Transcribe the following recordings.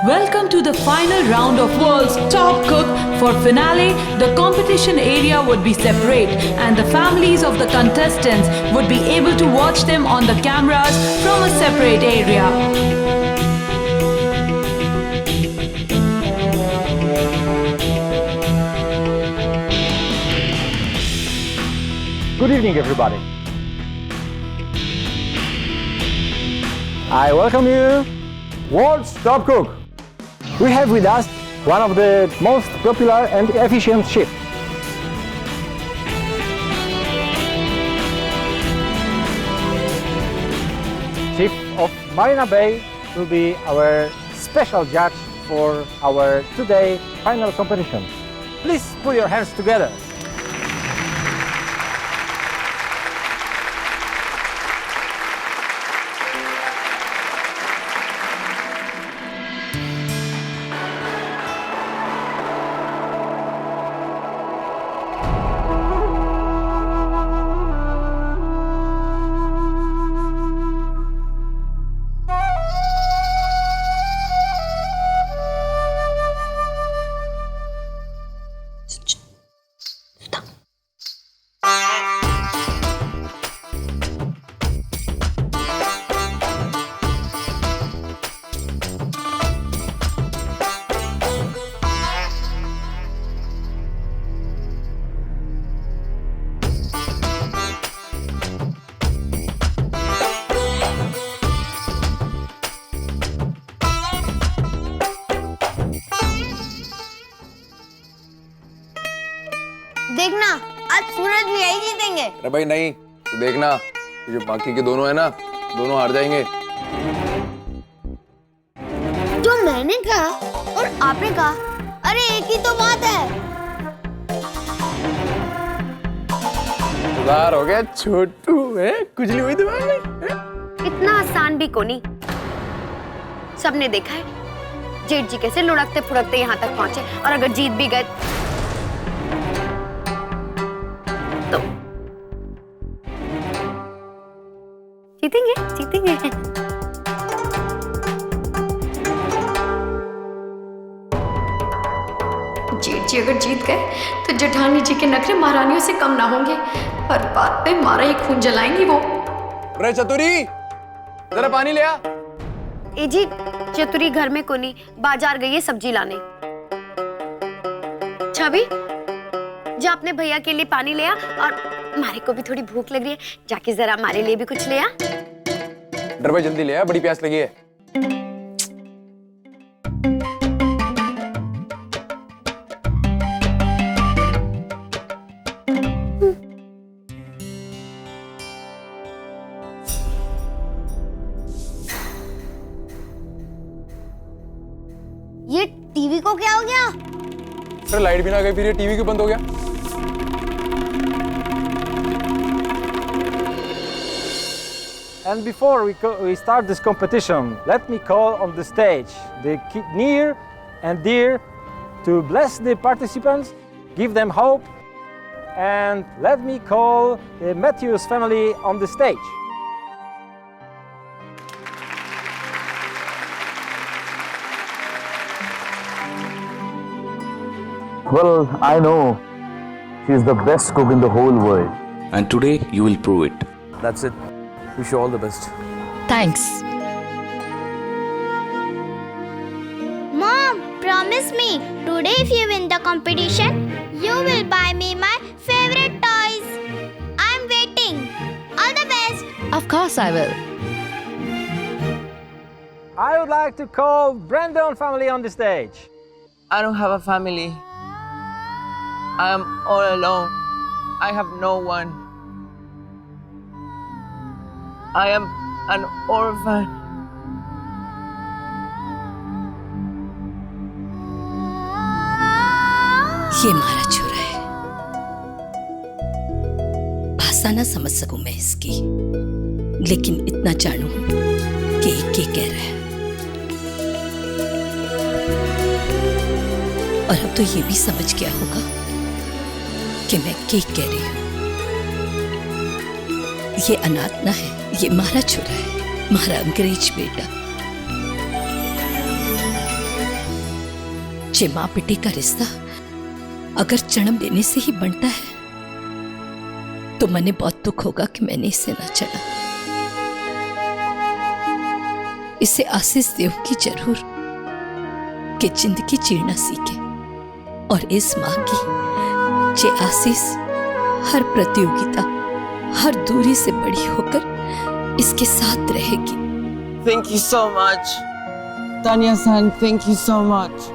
Welcome to the final round of World's Top Cook. For finale, the competition area would be separate and the families of the contestants would be able to watch them on the cameras from a separate area. Good evening, everybody. I welcome you, World's Top Cook. We have with us one of the most popular and efficient chefs. Chef of Marina Bay will be our special judge for our today final competition. Please put your hands together. देखना आज सूरज भी यही जीतेंगे। अरे भाई नहीं, तो देखना जो बाकी के दोनों है ना, दोनों हार जाएंगे। जो मैंने कहा और आपने कहा, अरे एक ही तो बात है। सुधार हो गया छोटू है, कुचली हुई दिमाग में। इतना आसान भी कोनी। सबने देखा है जेठ जी कैसे लुढ़कते फुड़कते यहाँ तक पहुंचे, और अगर जीत भी गए तो जीतेंगे जीतेंगे। जेठ जी अगर जीत गए तो जेठानी जी के नखरे महारानियों से कम ना होंगे। हर बात पे मारा ही खून जलाएंगी वो। अरे चतुरी, जरा पानी ले आ। ए जी, चतुरी घर में कोनी, बाजार गई है सब्जी लाने। छवि, जा अपने भैया के लिए पानी ले आ, और हमारे को भी थोड़ी भूख लग रही है, जाके जरा हमारे लिए भी कुछ ले आ। डर भाई जल्दी ले आ, बड़ी प्यास लगी है। ये टीवी को क्या हो गया? अरे लाइट भी ना गई, फिर ये टीवी क्यों बंद हो गया? And before we start this competition, let me call on the stage the near and dear to bless the participants, give them hope, and let me call the Matthews family on the stage. Well, I know she is the best cook in the whole world. And today you will prove it. That's it. Wish you all the best. Thanks. Mom, promise me today if you win the competition, you will buy me my favorite toys. I'm waiting. All the best. Of course I will. I would like to call Brandon family on the stage. I don't have a family. I am all alone. I have no one. I am an orphan. ये मारा छोरा है। भाषा ना समझ सकूं मैं इसकी, लेकिन इतना जानू कि ये कह रहा है। और अब तो ये भी समझ गया होगा कि मैं क्या कह रही हूं। ये अनाथ ना है, ये मारा छोरा है, मारा अंग्रेज बेटा। जे माँ बेटे का रिश्ता अगर जन्म लेने से ही बनता है तो मने बहुत दुख होगा कि मैंने इसे ना चला। इसे आशीष देऊंगी जरूर कि जिंदगी जीना सीखे, और इस माँ की जे आशीष हर प्रतियोगिता, हर दूरी से बड़ी होकर इसके साथ रहेगी। Thank you so much. Tanya-san, thank you so much.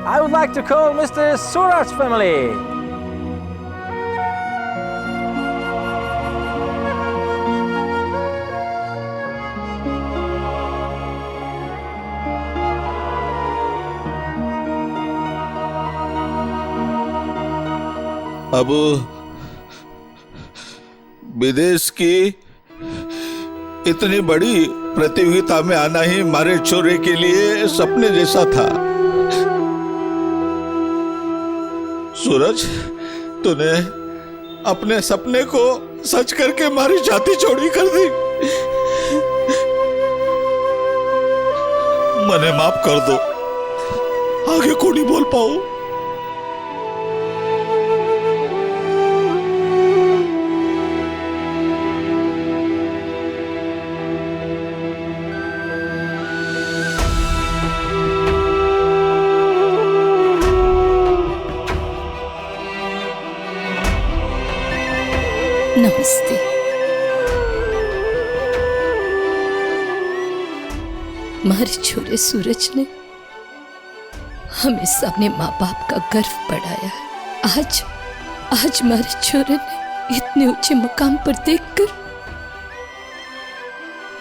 I would like to call Mr. Suraj family. अब विदेश की इतनी बड़ी प्रतियोगिता में आना ही हमारे छोरे के लिए सपने जैसा था। सूरज, तूने अपने सपने को सच करके हमारी छाती चौड़ी कर दी। मने माफ कर दो, आगे को नहीं बोल पाऊं। नमस्ते। हमारे छोरे सूरज ने हमें सबने माँ बाप का गर्व बढ़ाया है। आज हमारे छोरे ने इतने ऊंचे मकाम पर देखकर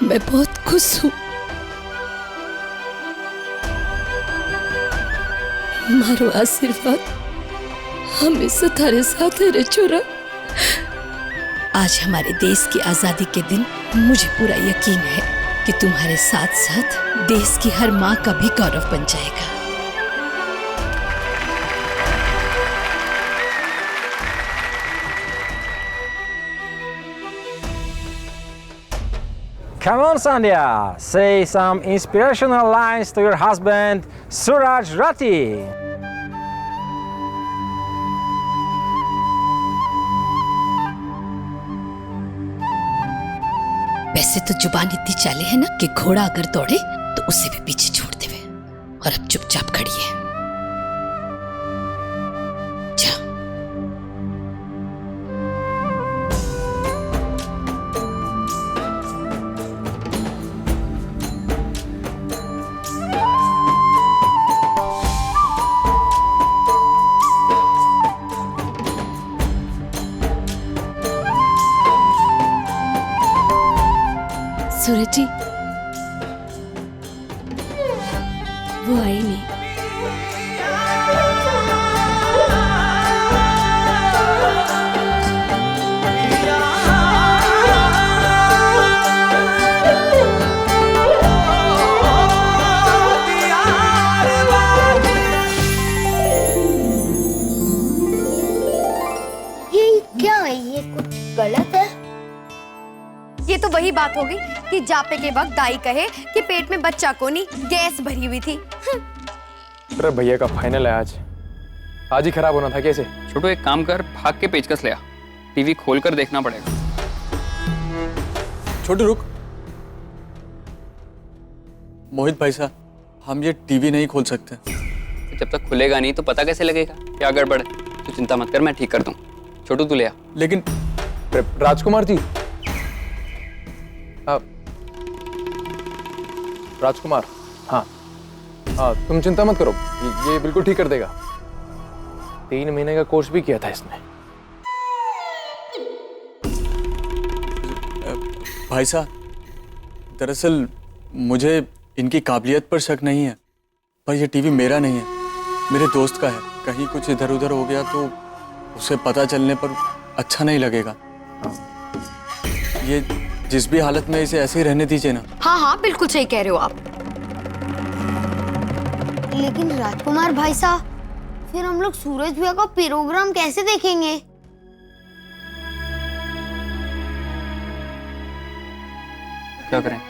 मैं बहुत खुश हूँ। मारो आशीर्वाद हमेशा थारे साथ है रे छोरा। आज हमारे देश की आजादी के दिन मुझे पूरा यकीन है कि तुम्हारे साथ साथ देश की हर माँ का भी गौरव बन जाएगा। Come on, Sandhya, say some inspirational lines to your husband, Suraj Rati. वैसे तो जुबान इतनी चाले है ना कि घोड़ा अगर दौड़े तो उसे भी पीछे छोड़ देवे, और अब चुपचाप खड़ी है। जा। सूरज जी, वो आई नहीं। ये क्या है? ये कुछ गलत है। ये तो वही बात होगी कि जापे के वक्त दाई कहे कि पेट में बच्चा को नहीं, गैस भरी हुई थी। अरे भैया का फाइनल है आज ही खराब होना था कैसे? छोटू एक काम कर, भाग के पेचकस ले आ, टीवी खोल कर देखना पड़ेगा। छोटू रुक। मोहित भाई साहब, हम ये टीवी नहीं खोल सकते। जब तक खुलेगा नहीं तो पता कैसे लगेगा क्या गड़बड़ है? तू चिंता मत कर, मैं ठीक कर दूं। छोटू तू ले आ। लेकिन राजकुमार जी, राजकुमार, हाँ तुम चिंता मत करो, ये बिल्कुल ठीक कर देगा। 3 महीने का कोर्स भी किया था इसने। भाई साहब, दरअसल मुझे इनकी काबिलियत पर शक नहीं है, पर यह टीवी मेरा नहीं है, मेरे दोस्त का है। कहीं कुछ इधर उधर हो गया तो उसे पता चलने पर अच्छा नहीं लगेगा। ये जिस भी हालत में इसे ऐसे ही रहने दीजिए ना। हाँ हाँ, बिल्कुल सही कह रहे हो आप। लेकिन राजकुमार भाई साहब, फिर हम लोग सूरज भैया का प्रोग्राम कैसे देखेंगे? क्या करें?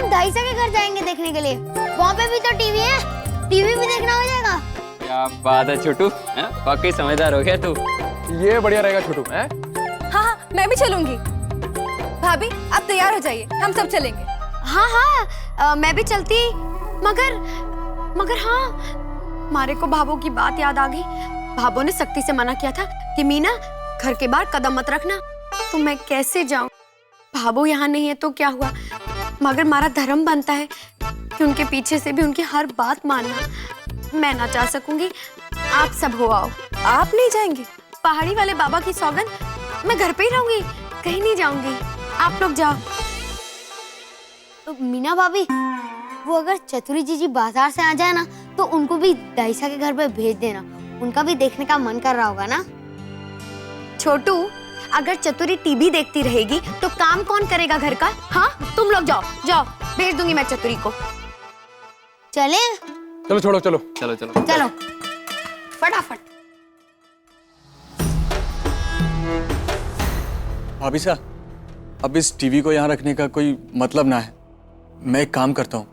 हम दाइसा के घर जाएंगे देखने के लिए। वहाँ पे भी तो टीवी है, टीवी भी देखना हो जाएगा। क्या बात है छोटू, वाकई समझदार हो गया तू। ये बढ़िया रहेगा छोटू। हैं? हाँ, मैं भी चलूंगी। भाभी आप तैयार हो जाइए, हम सब चलेंगे। हाँ, मैं भी चलती, मगर हाँ, मारे को भाभो की बात याद आ गई। भाभो ने सख्ती से मना किया था कि मीना घर के बाहर कदम मत रखना, तो मैं कैसे जाऊं? भाभो यहाँ नहीं है तो क्या हुआ, मगर हमारा धर्म बनता है कि उनके पीछे से भी उनकी हर बात मानना। मैं ना जा सकूंगी, आप सब हो आओ। आप नहीं जाएंगे? पहाड़ी वाले बाबा की सौगंध, मैं घर पे ही रहूंगी, कहीं नहीं जाऊंगी। आप लोग जाओ। तो मीना भाभी, वो अगर चतुरी जीजी बाजार से आ जाए ना, तो उनको भी दाइसा के घर पे भेज देना, उनका भी देखने का मन कर रहा होगा ना। छोटू, अगर चतुरी टीवी देखती रहेगी तो काम कौन करेगा घर का? हाँ, तुम लोग जाओ जाओ, भेज दूंगी मैं चतुरी को। चले? चलो छोड़ो, चलो चलो चलो चलो फटाफट। भाभी साहब, अब इस टीवी को यहाँ रखने का कोई मतलब ना है। मैं एक काम करता हूँ,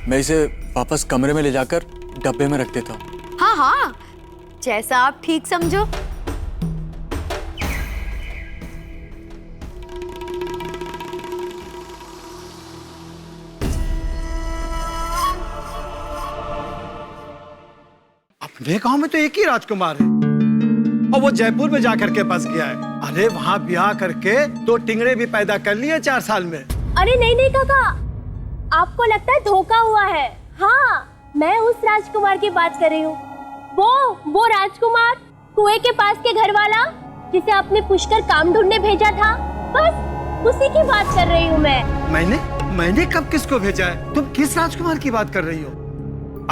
मैं इसे वापस कमरे में ले जाकर डब्बे में रख देता हूँ। हाँ हाँ, जैसा आप ठीक समझो। अपने गांव में तो एक ही राजकुमार है और वो जयपुर में जाकर के बस गया है। अरे वहाँ ब्याह करके 2 टिंगड़े भी पैदा कर लिए 4 साल में। अरे नहीं काका, आपको लगता है धोखा हुआ है। हाँ, मैं उस राजकुमार की बात कर रही हूँ। वो राजकुमार, कुएं के पास के घर वाला जिसे आपने पुष्कर काम ढूंढने भेजा था, बस उसी की बात कर रही हूँ मैं। मैंने कब किसको भेजा है? तुम किस राजकुमार की बात कर रही हो?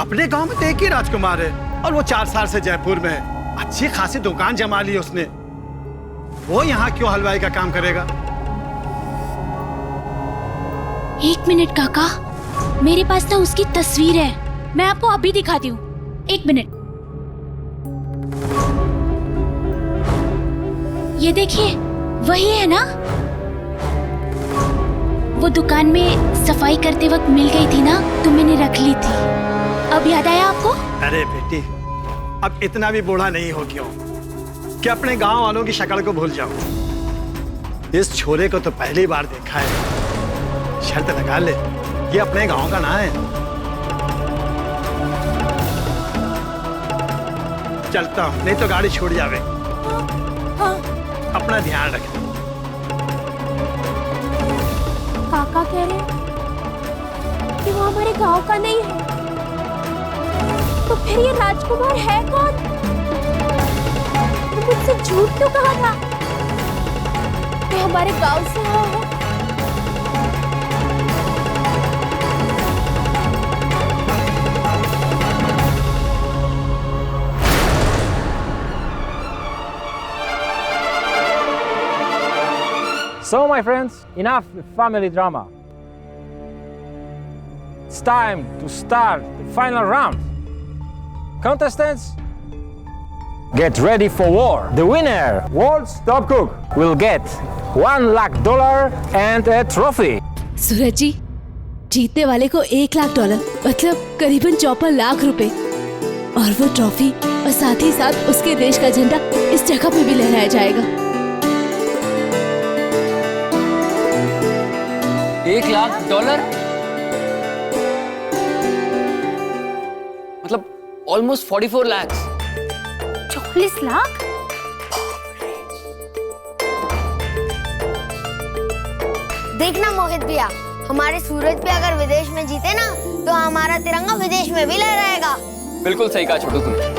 अपने गांव में तो एक ही राजकुमार है और वो 4 साल से जयपुर में है। अच्छी खासी दुकान जमा ली उसने। वो यहाँ क्यों हलवाई का काम करेगा? 1 मिनट काका, मेरे पास ना उसकी तस्वीर है, मैं आपको अभी दिखाती हूँ। 1 मिनट। ये देखिए, वही है ना? वो दुकान में सफाई करते वक्त मिल गई थी ना, तो मैंने रख ली थी। अब याद आया आपको? अरे बेटी, अब इतना भी बूढ़ा नहीं हो क्यों कि अपने गांव वालों की शक्ल को भूल जाओ। इस छोरे को तो पहली बार देखा है। शर्त लगा ले, ये अपने गांव का ना है। चलता हूँ, नहीं तो गाड़ी छूट जावे। हाँ। अपना ध्यान रख। काका कह रहे कि वो हमारे गांव का नहीं है, तो फिर ये राजकुमार है कौन? तो मुझसे झूठ क्यों कहा था कि हमारे गांव से आया है? So, my friends, enough family drama. It's time to start the final round. Contestants, get ready for war. The winner, World's Top Cook, will get $1 lakh and a trophy. सूरज जी, जीतने वाले को $1 लाख, मतलब करीबन 54 लाख रुपए, और वो ट्रॉफी और साथ ही साथ उसके देश का झंडा इस जगह पे भी लहराया जाएगा। $1 लाख, मतलब ऑलमोस्ट 44 लाख। 40 लाख? देखना मोहित भैया, हमारे सूरज पे अगर विदेश में जीते ना, तो हमारा तिरंगा विदेश में भी लहराएगा। बिल्कुल सही कहा छोटू तुमने।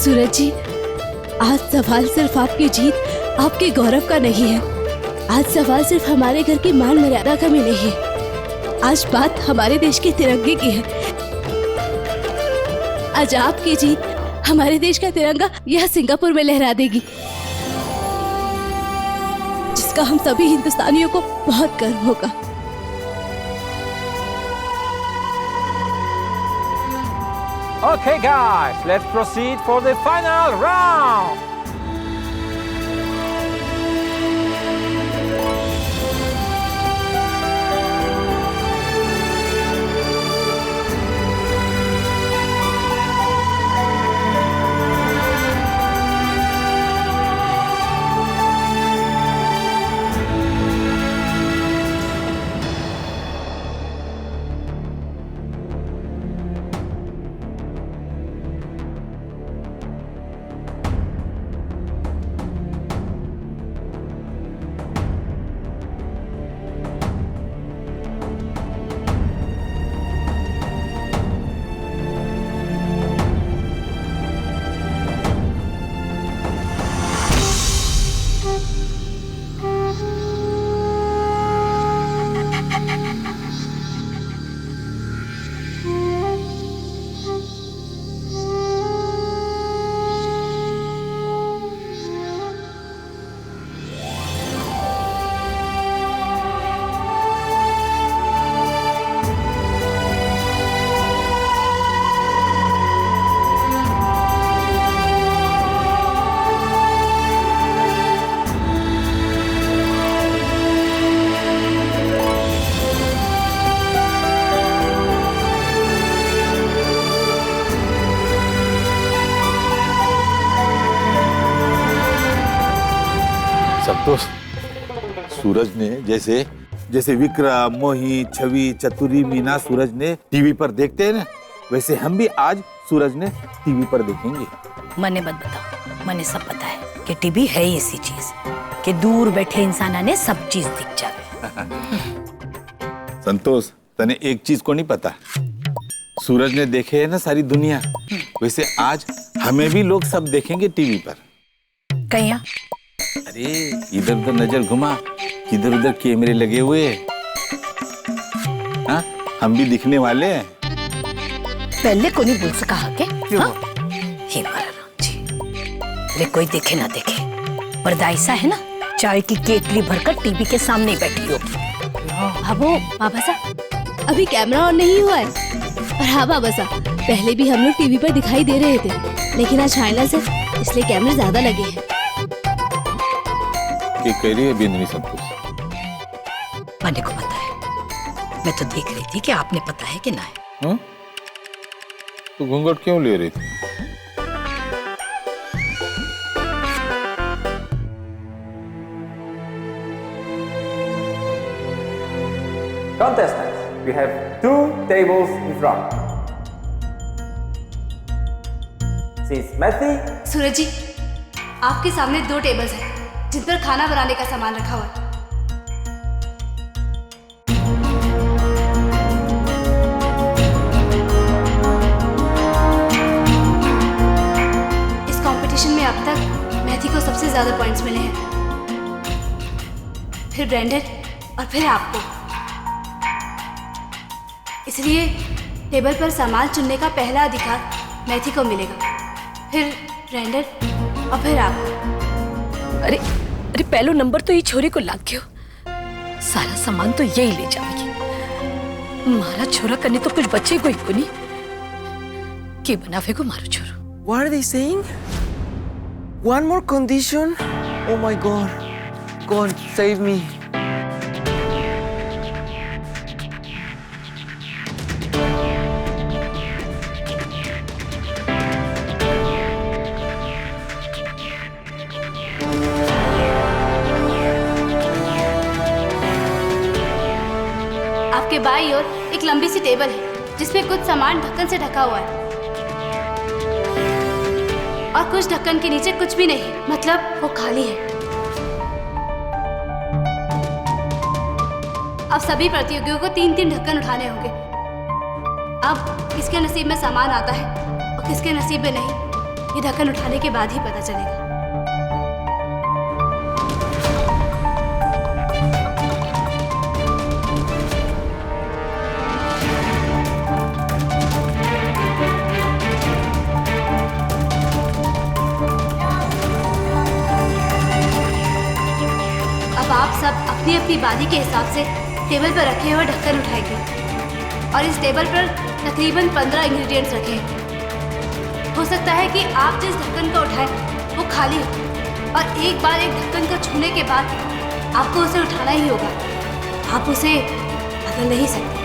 सूरज जी, आज सवाल सिर्फ आपकी जीत, आपके गौरव का नहीं है। आज सवाल सिर्फ हमारे घर की मान मर्यादा का भी नहीं है। आज बात हमारे देश के तिरंगे की है। आज आपकी जीत हमारे देश का तिरंगा यह सिंगापुर में लहरा देगी, जिसका हम सभी हिंदुस्तानियों को बहुत गर्व होगा। Okay, guys, let's proceed for the final round. संतोष, सूरज ने जैसे जैसे विक्रम, मोही, छवि, चतुरी, मीना सूरज ने टीवी पर देखते हैं ना, वैसे हम भी आज सूरज ने टीवी पर देखेंगे। मने मत बताओ, मने सब पता है कि टीवी है ही ऐसी चीज कि दूर बैठे इंसान ने सब चीज दिख जावे। संतोष, तने एक चीज को नहीं पता, सूरज ने देखे है ना सारी दुनिया, वैसे आज हमें भी लोग सब देखेंगे टीवी पर। कहीं अरे इधर उधर नजर घुमा, इधर उधर कैमरे लगे हुए हैं, हाँ हम भी दिखने वाले हैं। पहले को नहीं बोल सका के? हाँ? हे मारा राम जी, अरे कोई देखे ना देखे, पर दाइसा है ना, चाय की केतली भरकर टीवी के सामने ही बैठी होगी। हाँ वो बाबा साहब, अभी कैमरा ऑन नहीं हुआ है। और हाँ बाबा साहब, पहले भी हम लोग टीवी पर दिखाई दे रहे थे, लेकिन आज फाइनल है इसलिए कैमरे ज्यादा लगे हैं। क्या कह रही है बिंदनी संतोष? मने को पता है, मैं तो देख रही थी कि आपने पता है कि ना है। तो घूंघट क्यों ले रही थी? Contestants, we have 2 tables in front. Since Matthew, सूरज जी, आपके सामने 2 टेबल्स हैं जिन पर खाना बनाने का सामान रखा हुआ है। इस कंपटीशन में अब तक मैथी को सबसे ज्यादा पॉइंट्स मिले हैं, फिर ब्रांडेड और फिर आपको। इसलिए टेबल पर सामान चुनने का पहला अधिकार मैथी को मिलेगा, फिर ब्रांडेड और फिर आपको। अरे अरे पहलो नंबर तो ये छोरी को लाग गयो, सारा सामान तो यही ले जाएगी। मारा छोरा करने तो कुछ बचे कोई को नहीं, के बनावे को मारो छोरो। What are they saying? One more condition? Oh my God. God, save me. आपके बाईं ओर एक लंबी सी टेबल है जिसमें कुछ सामान ढक्कन से ढका हुआ है और कुछ ढक्कन के नीचे कुछ भी नहीं, मतलब वो खाली है। अब सभी प्रतियोगियों को 3-3 ढक्कन उठाने होंगे। अब किसके नसीब में सामान आता है और किसके नसीब में नहीं, ये ढक्कन उठाने के बाद ही पता चलेगा। अब आप सब अपनी अपनी बारी के हिसाब से टेबल पर रखे हुए ढक्कन उठाएंगे और इस टेबल पर तकरीबन 15 इंग्रेडिएंट्स रखे हैं। हो सकता है कि आप जिस ढक्कन को उठाएं वो खाली हो और एक बार एक ढक्कन को छूने के बाद आपको उसे उठाना ही होगा, आप उसे बदल नहीं सकते।